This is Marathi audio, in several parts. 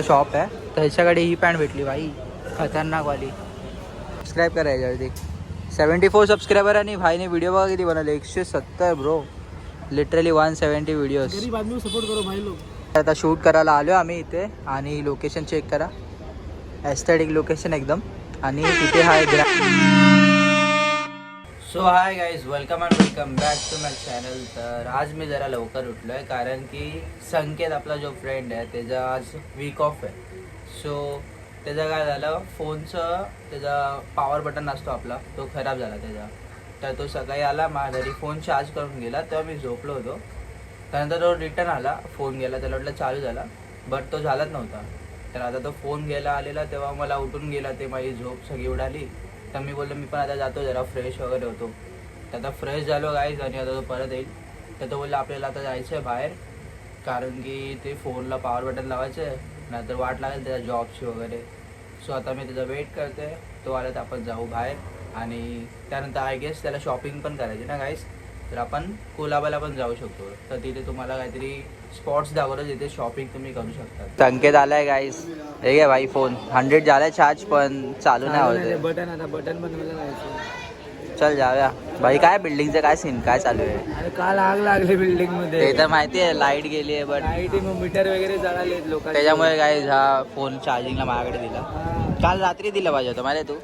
शॉप आहे तर ह्याच्याकडे ही पॅन्ट भेटली भाई खतरनाकवाली. सबस्क्राईब करा याच्यावरती 74 सबस्क्रायबर आणि भाईने व्हिडिओ बघा किती बनवले 170 ब्रो. Literally 170 videos. सपोर्ट करो भाई लोग. आता शूट करायला आलो आम्ही इथे आणि लोकेशन चेक करा. एस्थेटिक लोकेशन एकदम. आणि तिथे hi so hi guys welcome and welcome back to my channel. तर आज मी जरा लवकर उठलो आहे कारण की संकेत आपला जो फ्रेंड आहे त्याचा आज वीक ऑफ आहे. सो त्याचं काय झालं फोनचं त्याचा पॉवर बटन असतो आपला तो खराब झाला त्याचा. तर तो सकाळी आला माझ्या घरी फोन चार्ज करून गेला तेव्हा मी झोपलो होतो. त्यानंतर तो रिटर्न आला फोन गेला त्याला वाटलं चालू झाला बट तो झालाच नव्हता. तर आता तो फोन गेला आलेला तेव्हा मला उठून गेला ते माझी झोप सगळी उडाली. तर मी बोललो मी पण आता जातो जरा फ्रेश वगैरे होतो. तर आता फ्रेश झालो गाईज आणि आता तो परत येईल. तर तो बोलला आपल्याला आता जायचं आहे बाहेर कारण की ते फोनला पॉवर बटन लावायचं आहे नाहीतर वाट लागेल त्याच्या जॉबची वगैरे. सो आता मी त्याचा वेट करते तो आला तर आपण जाऊ बाहेर. आणि त्यानंतर आय गेस त्याला शॉपिंग पण करायची ना गाईज. तर आपण कोलाबाला पण जाऊ शकतो. तर तिथे तुम्हाला काहीतरी स्पॉट्स दाखवतो जिथे शॉपिंग तुम्ही करू शकता. संकेत आलाय गाईज. हे घे भाई फोन 100 झालाय चार्ज पण चालू नाही होत. बटन आता बटन बनवायला जायचं. चल जाऊया भाई. काय बिल्डिंगचं काय सीन काय चालू आहे. अरे काल आग लागली बिल्डिंग मध्ये. ते तर माहिती आहे लाईट गेली आहे बट लाईट मीटर वगैरे जळाले लोक. त्याच्यामुळे गाईज हा फोन चार्जिंगला माझ्याकडे दिला. काल रात्री दिलं पाहिजे होतं मला तू.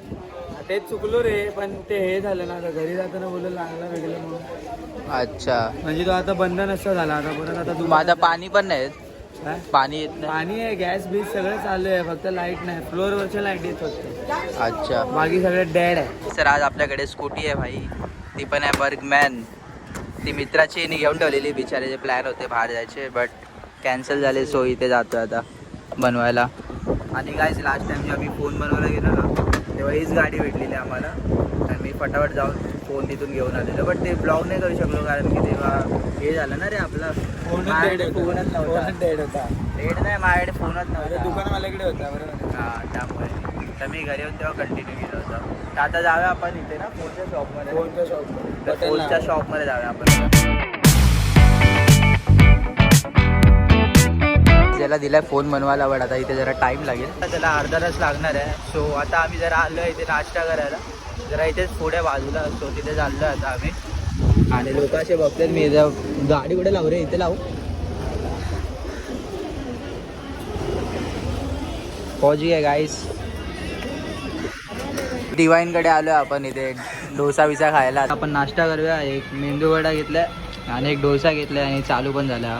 तेच चुकलो रे पण ते हे झालं ना आता घरी जाताना बोललो लागला वेगळं म्हणून. अच्छा म्हणजे तो आता बंद नसता झाला आता परत आता तू माझं पाणी पण नाही काय? पाणी येत नाही. पाणी आहे गॅस बीस सगळं चालू आहे फक्त लाईट नाही. फ्लोअरवरच्या लाईट येत फक्त अच्छा बाकी सगळं डेड आहे. सर आज आपल्याकडे स्कूटी आहे भाई. ती पण आहे बर्गमॅन. ती मित्राची घेऊन ठेवलेली बिचाराचे प्लॅन होते बाहेर जायचे बट कॅन्सल झाले. सो इथे जातो आता बनवायला. आणि काय लास्ट टाइम जेव्हा मी फोन बनवायला गेलो ना तेव्हा हीच गाडी भेटलेली आम्हाला. आणि मी फटाफट जाऊन फोन तिथून घेऊन आलेलो बट ते ब्लॉग नाही करू शकलो कारण की तेव्हा हे झालं ना रे आपलं फोनच डेड होता. रेट नाही माझ्याकडे फोनच नव्हता. दुकानवाल्याकडे होता बरोबर. हां त्यामुळे तर मी घरी येऊन तेव्हा कंटिन्यू केलं होतं. तर आता जाऊया आपण इथे ना फोनच्या शॉपमध्ये. फोनच्या शॉपमध्ये जाऊया आपण. ज्याला दिलाय फोन बनवायला बट आता इथे जरा टाईम लागेल. त्याला अर्धा तास लागणार आहे. सो आता आम्ही जरा आलो आहे इथे नाश्ता करायला जरा इथेच पुढे बाजूला. सो तिथे चाललो आता आम्ही. आणि लोक असे बघतात मी गाडी कुठे लावू रे इथे लावू. पहुंची आहे गाईस. डिवाईनकडे आलो आपण इथे डोसा विसा खायला. आपण नाश्ता करूया. एक मेंदू वडा घेतलाय आणि एक डोसा घेतलाय आणि चालू पण झाला.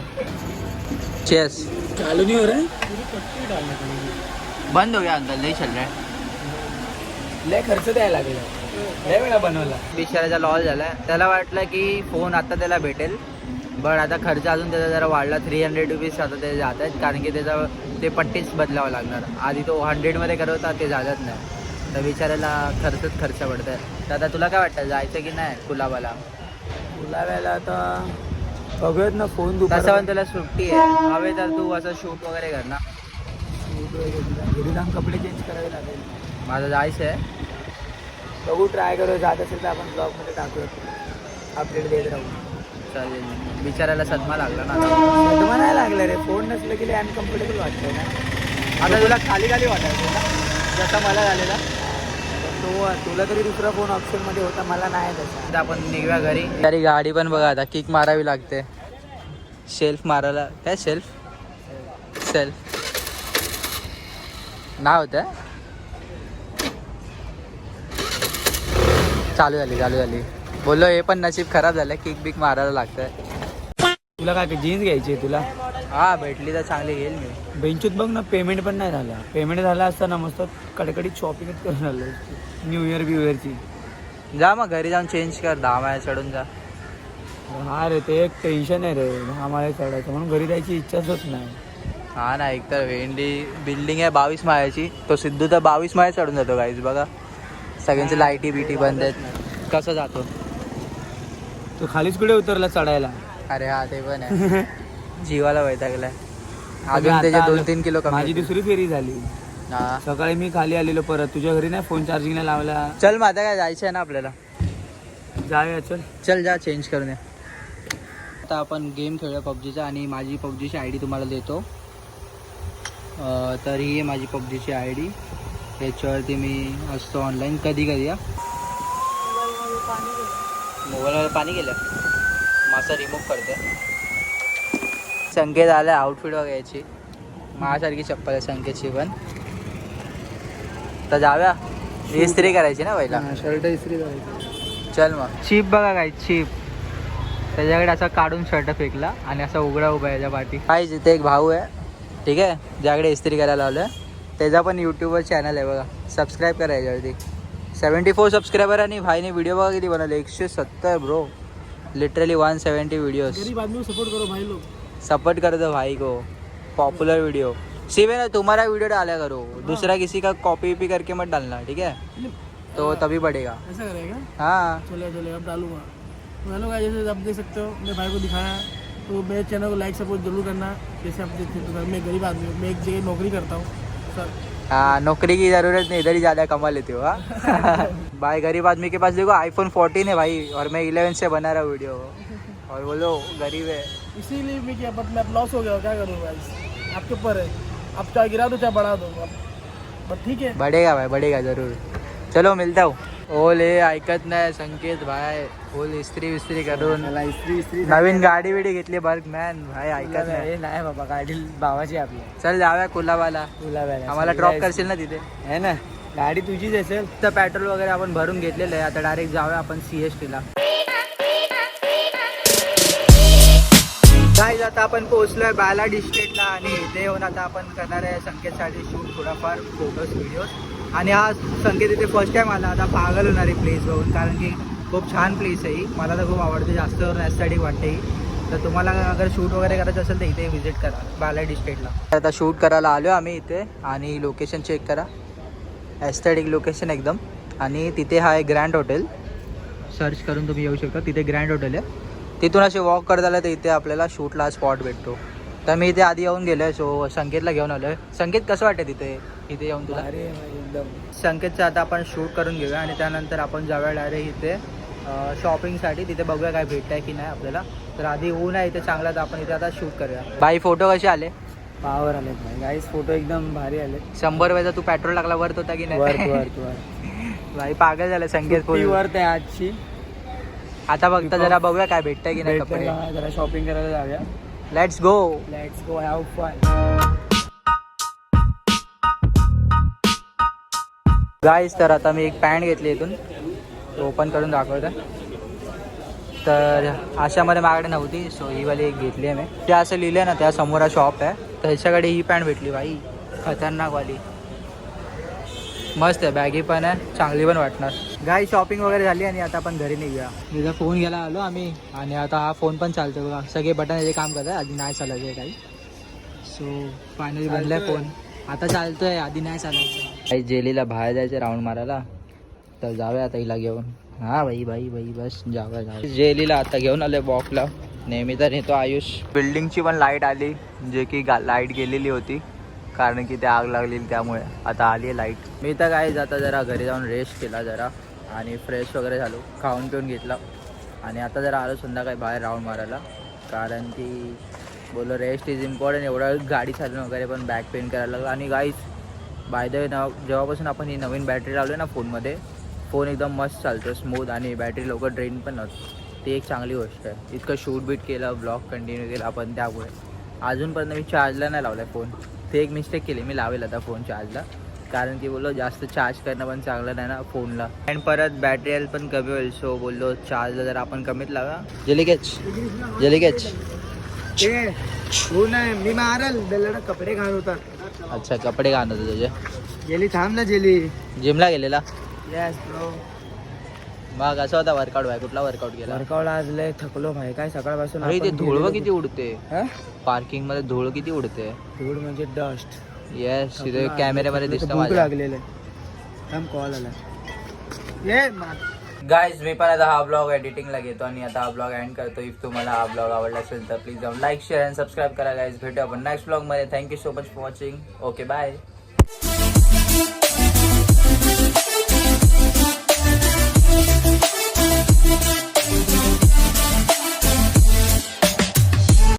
चेस चालू नाही हो रे. बंद हो गया अंकल नाही चल रहा. लय खर्च द्यायला लागला. लय वेळा बनवला. बिचाराचा लॉस झालाय. त्याला वाटलं की फोन आता त्याला भेटेल बट आता खर्च अजून त्याचा जरा वाढला. 300 रुपीज आता ते जात आहेत कारण की त्याचा ते पट्टीच बदलावं लागणार. आधी तो 100मध्ये करत होता ते झालंच नाही. तर बिचारायला खर्चच खर्च पडत आहे. तर आता तुला काय वाटतं जायचं की नाही कुलाबाला. बोलायला आता बघूयात ना. फोन तसं पण तुला सुट्टी आहे हवे तर तू असं शूट वगैरे कर ना. घरी जाऊन कपडे चेंज करावे लागेल. माझं जायचं आहे. बघू ट्राय करू. जात असेल तर आपण ब्लॉगमध्ये टाकूया. अपडेट देत राहू. चालेल. बिचारायला सदमा लागला ना. सदमा नाही लागलं रे. फोन नसलं की अनकम्फर्टेबल वाटतंय ना. आता तुला खाली खाली वाटायचं ना जसं मला झालेला. तुला तरी दुसरा फोन ऑप्शनमध्ये होता मला नाही तसा. आता आपण निघूया घरी. तरी गाडी पण बघा आता किक मारावी लागते. शेल्फ मारायला काय सेल्फ नाव होतं. चालू झाली बोललो हे पण नशीब खराब झालं. किक बिक मारायला लागतंय. तुला काय जीन्स घ्यायची तुला. हा भेटली तर चांगली घेईल मी. बेंचूत बघ ना पेमेंट पण नाही झाला. पेमेंट झाला असताना मस्त कडकडीत शॉपिंगच करून आलो. न्यू इयरची जा मग घरी जाऊन चेंज कर. 10 माळ्या चढून जा. हा रे ते एक टेन्शन आहे रे 10 माळे चढायचं म्हणून घरी जायची इच्छाच होत नाही. हा ना. एक तर वेंडी बिल्डिंग आहे 22 माळ्याची. तो सिद्धू तर 22 माळे चढून जातो गाईज. बघा सगळ्यांची लाईटी बिटी बंद आहेत. कसं जातो तो खालीच कुठे उतरला चढायला. अरे हा ते पण आहे. जीवाला वैतागलाय. अजून त्याचे 2-3 किलो कमी. माझी दुसरी फेरी झाली. हा सकाळी मी खाली आलेलो परत तुझ्या घरी नाही फोन चार्जिंगला लावला. चल माझा काय जायचं आहे ना आपल्याला. जाऊया चल जा चेंज करून या. आता आपण गेम खेळूया पबजीचा आणि माझी पबजीची ID तुम्हाला देतो. तर ही आहे माझी पबजीची ID. त्याच्यावरती मी असतो ऑनलाईन कधी कधी. मोबाईलमध्ये पाणी गेलं, मासा रिमूव्ह करते. संकेत आला आउटफिट बघायची, माझ्यासारखी चप्पल आहे संकेतची पण. तर जाऊया, इस्त्री करायची ना पहिला. शर्ट इस्त्री करायची. चल मग. चीप बघा काय चीप, त्याच्याकडे असा काढून शर्ट फेकला आणि असा उघडा उभा आहे याच्या पाठी. काय तिथे एक भाऊ आहे, ठीक आहे, ज्याकडे इस्त्री करायला लावलं. त्याचा पण यूट्यूबवर चॅनल आहे बघा, सबस्क्राईब करा याच्यावरती. 74 सबस्क्रायबर आणि भाईने व्हिडिओ बघा किती बनवले, 170 ब्रो. Literally 170 videos. गरीब आदमी सपोर्ट करो भाई लोग. सपोर्ट कर दो भाई को. पॉपुलर वीडियो सिर्फ ना तुम्हारा वीडियो डाला करो, दूसरा किसी का कॉपी भी करके मत डालना, ठीक है, तो तभी बढ़ेगा. ऐसा करेगा? हाँ चले अब डालूंगा. तो हेलो गाइस, जैसे आप देख सकते हो मेरे भाई को दिखाया, तो मेरे चैनल को लाइक सपोर्ट जरूर करना. जैसे आप देखते हो तो मैं गरीब आदमी हूँ, मैं एक जगह नौकरी करता हूँ सर. हाँ, नौकरी की ज़रूरत नहीं, इधर ही ज़्यादा कमा लेते हो. हाँ भाई गरीब आदमी के पास देखो iPhone 14 है भाई, और मैं 11 से बना रहा वीडियो, और बोलो गरीब है. इसीलिए मैं क्या, बट मैं लॉस हो गया, क्या करूँ गाइस, आपके ऊपर है. आप चाहे गिरा दो चाहे बढ़ा दो, बट ठीक है, बढ़ेगा भाई, बढ़ेगा ज़रूर. चलो मिलता हूँ. ओले ऐकत नाही संकेत भाई, बोल इस्त्री विस्त्री करून मला इस्त्री नवीन गाडी बिडी घेतली बर्गमॅन भाई. ऐकत नाही. नाही बाबा, गाडी भावाची आपली. चल जाऊया कुलाबाला, तुला आम्हाला ड्रॉप करशील ना तिथे. है ना, गाडी तुझीच असेल. तर पेट्रोल वगैरे आपण भरून घेतलेलं आहे. आता डायरेक्ट जाऊया आपण CST ला. गाईज आता आपण पोहोचलोय बाला डिस्ट्रिक्टला, आणि इथे येऊन आता आपण करणार आहे संकेतसाठी शूट, थोडाफार फोटोज व्हिडिओज. आणि हा संकेत इथे फर्स्ट टाइम आला, आता पागल होणार आहे प्लेस बघून, कारण की खूप छान प्लेस आहे ही. मला तर खूप आवडते, जास्त करून ॲस्थेटिक वाटते ही. तर तुम्हाला अगर शूट वगैरे करायचं असेल तर इथे व्हिजिट करा बाला डिस्ट्रिक्टला. आता शूट करायला आलो आम्ही इथे, आणि लोकेशन चेक करा, ॲस्थेटिक लोकेशन एकदम. आणि तिथे हा आहे ग्रँड हॉटेल, सर्च करून तुम्ही येऊ शकता. तिथे ग्रँड हॉटेल आहे, तिथून असे वॉक करत आलं तर इथे आपल्याला शूटला स्पॉट भेटतो. तर मी इथे आधी येऊन गेलो आहे, सो संकेतला घेऊन आलो आहे. संकेत कसं वाटतं तिथे येऊन तुला? अरे एकदम. संकेतचं आता आपण शूट करून घेऊया, आणि त्यानंतर आपण जाऊया डायरेक्ट इथे शॉपिंगसाठी. तिथे बघूया काय भेटत आहे की नाही आपल्याला. तर आधी ऊन आहे इथे चांगला, तर आपण इथे आता शूट करूया. बाई फोटो कसे आले? पावर आले भाई, गाईस फोटो एकदम भारी आले. 100 रुपयाचा तू पेट्रोल टाकला वर्थ होता की नाही? वर्थ भाई पागल झालं संकेत. फुल वर्थ आहे आजची. आता बघता जरा बघूया काय भेटतंय की नाही कपडे. जरा शॉपिंग करायला जाऊया. Let's go. Let's go, have fun. Guys तर आता मी एक पॅन्ट घेतली इथून, ओपन करून दाखवतो. तर अशामध्ये माझ्याकडे नव्हती, सो ही वाली एक घेतली आहे मी. ते असं लिहिलं आहे ना, त्या समोर शॉप आहे, तर ह्याच्याकडे ही पॅन्ट भेटली भाई, खतरनाकवाली. मस्त आहे, बॅगी पण आहे, चांगली पण वाटणार. गाई शॉपिंग वगैरे झाली, आणि आता आपण घरी निघूया. तिचा फोन घ्यायला आलो आम्ही, आणि आता हा फोन पण चालतो बघा, सगळे बटन याचे काम करतात, आधी नाही चालायचं आहे काही. सो फायनली बनलाय फोन, आता चालतोय, आधी नाही चालायचं. काही जेलीला बाहेर जायचं राऊंड मारायला, तर जाऊया आता हिला घेऊन. हां भाई भाई भाई बस जाऊया. जेलीला आता घेऊन आलोय वॉकला, नेहमी तर नेतो आयुष. बिल्डिंगची पण लाईट आली, जे की लाईट गेलेली होती, कारण की ते आग लागलेली, त्यामुळे आता आली आहे लाईट. मी तर काय आता जरा घरी जाऊन रेस्ट केला जरा, आणि फ्रेश वगैरे झालो, खाऊन पिऊन घेतला, आणि आता जरा आलो संध्याकाळी बाहेर राऊंड मारायला, कारण की बोलो रेस्ट इज इम्पॉर्टंट. एवढं गाडी चालवून वगैरे पण बॅक पेन करायला लागलं. आणि गाईज बाय द वे जेव्हापासून आपण ही नवीन बॅटरी लावली ना फोनमध्ये, फोन एकदम मस्त चालतो, स्मूथ, आणि बॅटरी लवकर ड्रेन पण नव्हतं. ती एक चांगली गोष्ट आहे. इतकं शूट बीट केलं, ब्लॉग कंटिन्यू केला आपण, त्यामुळे अजूनपर्यंत मी चार्जला नाही लावला आहे फोन. ते एक मिस्टेक केली, मी लावेल आता फोन चार्जला, कारण की बोललो जास्त चार्ज करणं पण चांगलं नाही ना फोनला, अँड परत बॅटरी हेल्थ पण कमी होईल. सो बोललो चार्जला जर आपण कमीत लावा. जेलिकेच हो नाही, मी मारल बेलडा कपडे घाण होता. अच्छा, कपडे घालत होते तुझे. जेली थांब ना, जेली जिमला गेलेला. Yes bro. मग असं होता वर्कआउट भाई, कुठला वर्कआउट केला? वर्कआउट आज लय थकलो भाई, काय सकाळपासून. अरे ते धूळ किती उडते पार्किंग मध्ये, धूळ किती उडते. धूळ म्हणजे डस्ट. येस, तिथे कॅमेऱ्यामध्ये दिसतं. भूक लागलेलं थांब, कॉल आला. ये गाईज मी पण आता हा ब्लॉग एडिटिंगला घेतो, आणि आता हा ब्लॉग एंड करतो. इफ तुम्हाला हा ब्लॉग आवडला असेल तर प्लीज जाऊन लाईक, शेअर आणि सबस्क्राईब करा गाईज. भेटू आपण नेक्स्ट ब्लॉगमध्ये. Thank you so much for watching. Okay bye.